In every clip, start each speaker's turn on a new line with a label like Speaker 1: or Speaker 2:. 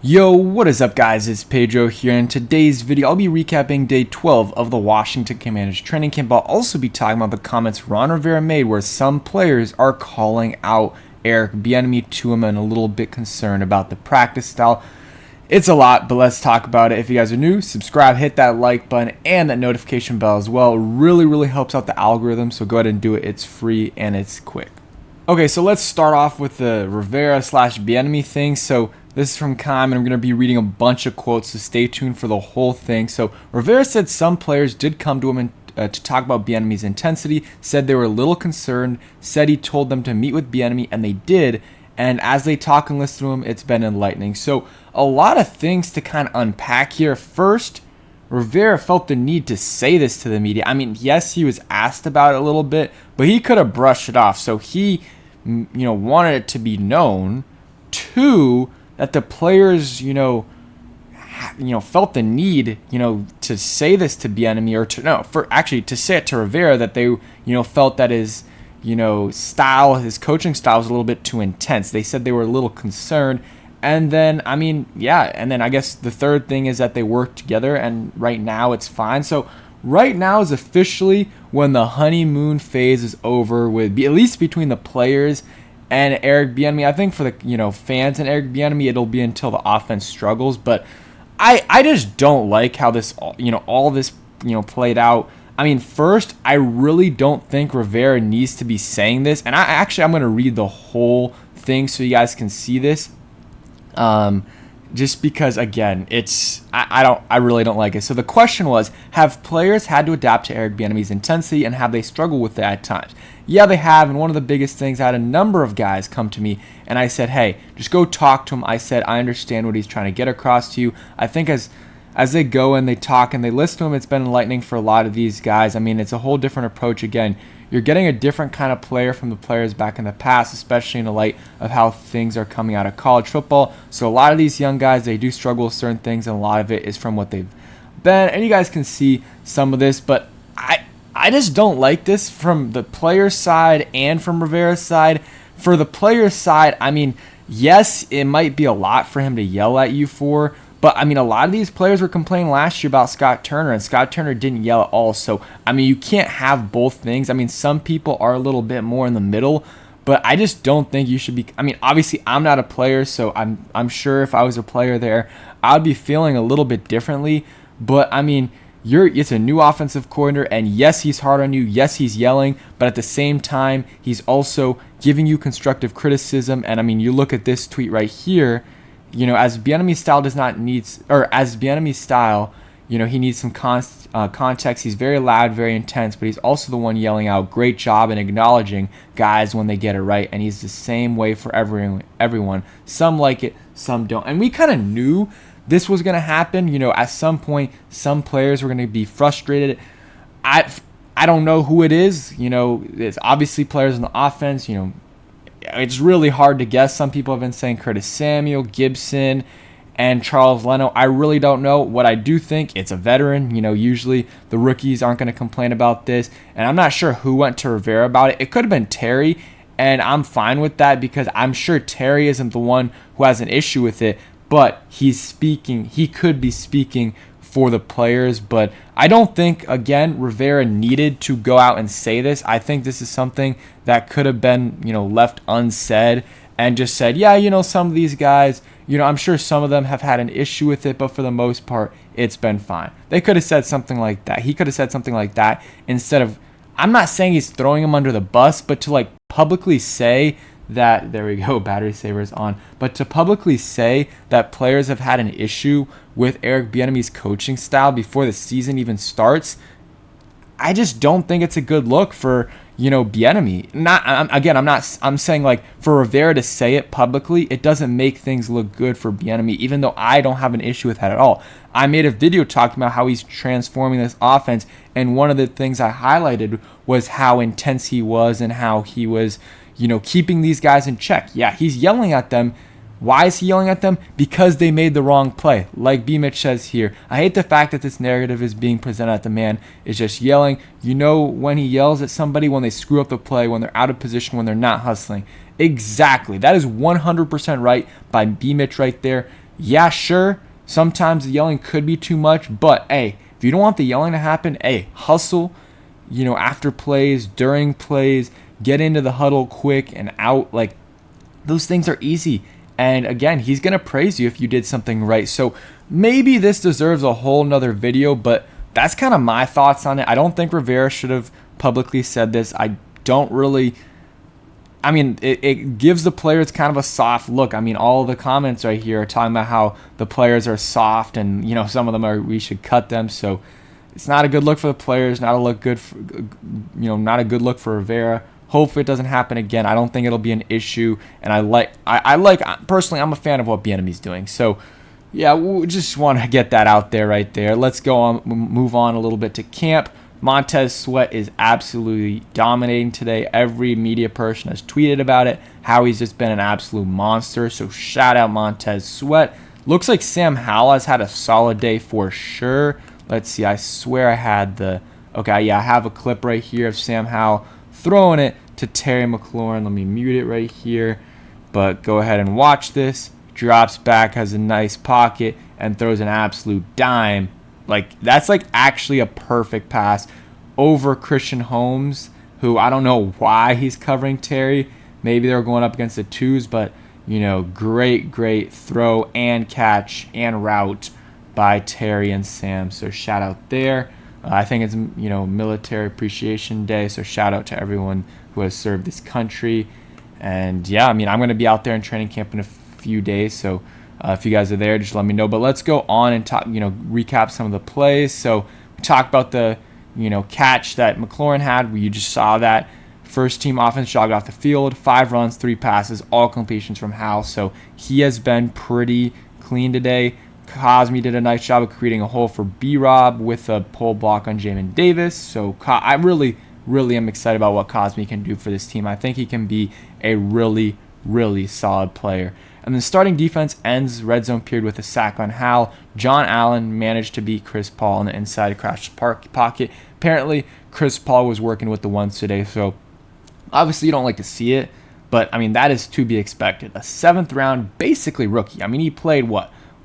Speaker 1: Yo, what is up guys, it's Pedro here. In today's video, I'll be recapping day 12 of the Washington Commanders training camp. I'll also be talking about the comments Ron Rivera made where some players are calling out Eric Bieniemy to him and a little bit concerned about the practice style. It's a lot, but let's talk about it. If you guys are new, subscribe, hit that like button and that notification bell as well. It really helps out the algorithm, so go ahead and do it. It's free and it's quick. Okay, so let's start off with the Rivera / Bieniemy thing. So this is from Kime, and I'm going to be reading a bunch of quotes, so stay tuned for the whole thing. So Rivera said some players did come to him to talk about Bieniemy's intensity, said they were a little concerned, said he told them to meet with Bieniemy, and they did. And as they talk and listen to him, it's been enlightening. So a lot of things to kind of unpack here. First, Rivera felt the need to say this to the media. I mean, yes, he was asked about it a little bit, but he could have brushed it off. So he, wanted it to be known. Two, that the players, felt the need, to say this to Bieniemy to say it to Rivera, that they, felt that his, his coaching style was a little bit too intense. They said they were a little concerned. And then, I guess the third thing is that they work together, and right now it's fine. So right now is officially when the honeymoon phase is over, with at least between the players and Eric Bieniemy. I think for the fans and Eric Bieniemy, it'll be until the offense struggles. But I just don't like how this all this played out. I mean, first, I really don't think Rivera needs to be saying this, and I'm going to read the whole thing so you guys can see this. Just because, again, I really don't like it. So the question was, have players had to adapt to Eric Bieniemy's intensity, and have they struggled with it at times? Yeah, they have, and one of the biggest things, I had a number of guys come to me, and I said, hey, just go talk to him. I said, I understand what he's trying to get across to you. I think as they go and they talk and they listen to him, it's been enlightening for a lot of these guys. I mean, it's a whole different approach. Again, you're getting a different kind of player from the players back in the past, especially in the light of how things are coming out of college football. So a lot of these young guys, they do struggle with certain things, and a lot of it is from what they've been. And you guys can see some of this, but I just don't like this from the player's side and from Rivera's side. For the player's side, I mean, yes, it might be a lot for him to yell at you for, but, I mean, a lot of these players were complaining last year about Scott Turner, and Scott Turner didn't yell at all. So, I mean, you can't have both things. I mean, some people are a little bit more in the middle, but I just don't think you should be. I mean, obviously, I'm not a player, so I'm sure if I was a player there, I'd be feeling a little bit differently. But, I mean, it's a new offensive coordinator, and yes, he's hard on you. Yes, he's yelling, but at the same time, he's also giving you constructive criticism. And, I mean, you look at this tweet right here. As Bieniemy's style, he needs some context. He's very loud, very intense, but he's also the one yelling out, great job, and acknowledging guys when they get it right. And he's the same way for everyone. Some like it, some don't. And we kind of knew this was going to happen. At some point, some players were going to be frustrated. I don't know who it is. It's obviously players in the offense, It's really hard to guess. Some people have been saying Curtis Samuel, Gibson, and Charles Leno. I really don't know. What I do think, it's a veteran. Usually the rookies aren't going to complain about this. And I'm not sure who went to Rivera about it. It could have been Terry, and I'm fine with that because I'm sure Terry isn't the one who has an issue with it. But he's speaking. He could be speaking for the players, but I don't think, again, Rivera needed to go out and say this. I think this is something that could have been, left unsaid and just said, yeah, some of these guys, I'm sure some of them have had an issue with it, but for the most part, it's been fine. They could have said something like that. He could have said something like that instead of, I'm not saying he's throwing him under the bus, but to publicly say that, there we go, battery saver is on, but to publicly say that players have had an issue with Eric Bieniemy's coaching style before the season even starts, I just don't think it's a good look for, Bieniemy. I'm saying for Rivera to say it publicly, it doesn't make things look good for Bieniemy, even though I don't have an issue with that at all. I made a video talking about how he's transforming this offense, and one of the things I highlighted was how intense he was and how he was keeping these guys in check. Yeah, he's yelling at them. Why is he yelling at them? Because they made the wrong play. Like B-Mitch says here, I hate the fact that this narrative is being presented at the man is just yelling. When he yells at somebody, when they screw up the play, when they're out of position, when they're not hustling. Exactly. That is 100% right by B-Mitch right there. Yeah, sure, sometimes the yelling could be too much, but hey, if you don't want the yelling to happen, hey, hustle, after plays, during plays, get into the huddle quick and out. Like, those things are easy. And again, he's going to praise you if you did something right. So maybe this deserves a whole nother video, but that's kind of my thoughts on it. I don't think Rivera should have publicly said this. I don't really. I mean, it gives the players kind of a soft look. I mean, all the comments right here are talking about how the players are soft, and some of them are, we should cut them. So it's not a good look for the players. Not a good look for Rivera. Hopefully it doesn't happen again. I don't think it'll be an issue, and I personally, I'm a fan of what Bieniemy's doing. So yeah, we just want to get that out there right there. Let's go on, move on a little bit to camp. Montez Sweat is absolutely dominating today. Every media person has tweeted about it, how he's just been an absolute monster. So shout out Montez Sweat. Looks like Sam Howell has had a solid day for sure. Let's see. I swear I had I have a clip right here of Sam Howell throwing it to Terry McLaurin. Let me mute it right here. But go ahead and watch this. Drops back, has a nice pocket, and throws an absolute dime. Like, that's like actually a perfect pass over Christian Holmes, who I don't know why he's covering Terry. Maybe they're going up against the twos, but great throw and catch and route by Terry and Sam. So shout out there. I think it's Military Appreciation Day, so shout out to everyone who has served this country. And yeah, I mean, I'm going to be out there in training camp in a few days, so if you guys are there, just let me know. But let's go on and talk, recap some of the plays. So we talked about the catch that McLaurin had, where you just saw that first team offense jogged off the field, 5 runs, 3 passes, all completions from Howell. So he has been pretty clean today. Cosme did a nice job of creating a hole for B-Rob with a pull block on Jamin Davis. So I really am excited about what Cosme can do for this team. I think he can be a really solid player. And the starting defense ends red zone period with a sack on Howell. John Allen managed to beat Chris Paul on the inside crash pocket. Apparently, Chris Paul was working with the ones today, so obviously you don't like to see it, but I mean, that is to be expected. A 7th round, basically rookie. I mean, he played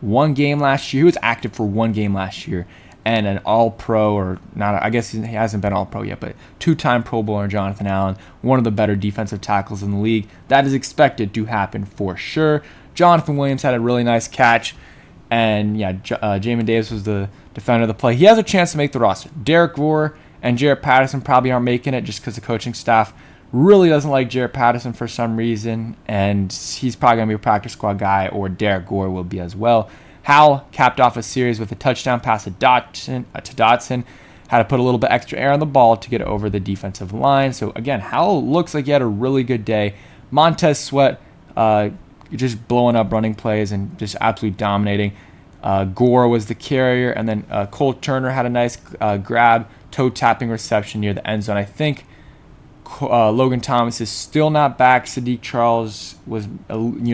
Speaker 1: one game last year. He was active for 1 game last year, and an all-pro, or not, I guess he hasn't been all-pro yet, but 2-time Pro Bowler Jonathan Allen, one of the better defensive tackles in the league. That is expected to happen for sure. Jonathan Williams had a really nice catch, and yeah, Jamin Davis was the defender of the play. He has a chance to make the roster. Derek Gore and Jarrett Patterson probably aren't making it just because the coaching staff really doesn't like Jarrett Patterson for some reason, and he's probably going to be a practice squad guy, or Derek Gore will be as well. Howell capped off a series with a touchdown pass to Dotson. Had to put a little bit extra air on the ball to get over the defensive line. So again, Howell looks like he had a really good day. Montez Sweat just blowing up running plays and just absolutely dominating. Gore was the carrier, and then Cole Turner had a nice grab, toe tapping reception near the end zone. I think Logan Thomas is still not back. Sadiq Charles was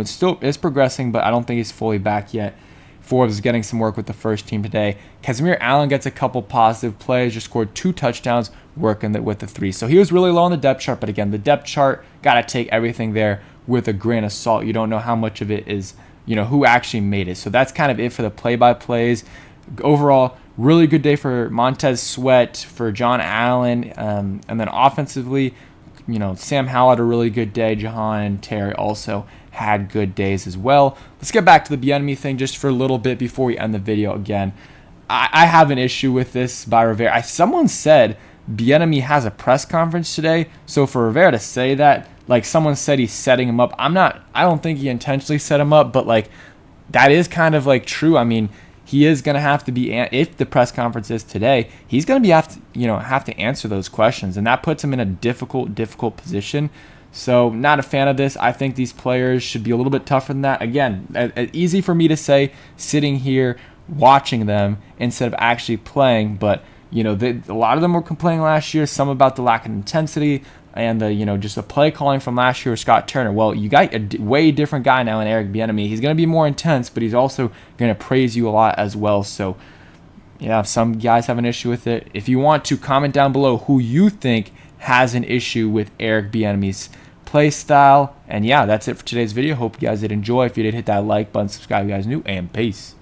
Speaker 1: still is progressing, but I don't think he's fully back yet. Forbes is getting some work with the first team today. Casimir Allen gets a couple positive plays, just scored 2 touchdowns working with the 3. So he was really low on the depth chart, but again, the depth chart, got to take everything there with a grain of salt. You don't know how much of it is, who actually made it. So that's kind of it for the play-by-plays. Overall, really good day for Montez Sweat, for John Allen, and then offensively, Sam Howell had a really good day. Jahan and Terry also had good days as well. Let's get back to the Bieniemy thing just for a little bit before we end the video again. I have an issue with this by Rivera. Someone said Bieniemy has a press conference today, so for Rivera to say that, like someone said he's setting him up, I don't think he intentionally set him up, but like that is kind of like true. I mean, he is going to have to be, if the press conference is today, he's going to have to answer those questions, and that puts him in a difficult position. So not a fan of this. I think these players should be a little bit tougher than that. Again, easy for me to say sitting here watching them instead of actually playing, but a lot of them were complaining last year, some about the lack of intensity and the just the play calling from last year with Scott Turner. Well, you got a way different guy now in Eric Bieniemy. He's going to be more intense, but he's also going to praise you a lot as well. So yeah, some guys have an issue with it. If you want to comment down below who you think has an issue with Eric Bieniemy's play style. And yeah, that's it for today's video. Hope you guys did enjoy. If you did, hit that like button, subscribe if you guys new, and peace.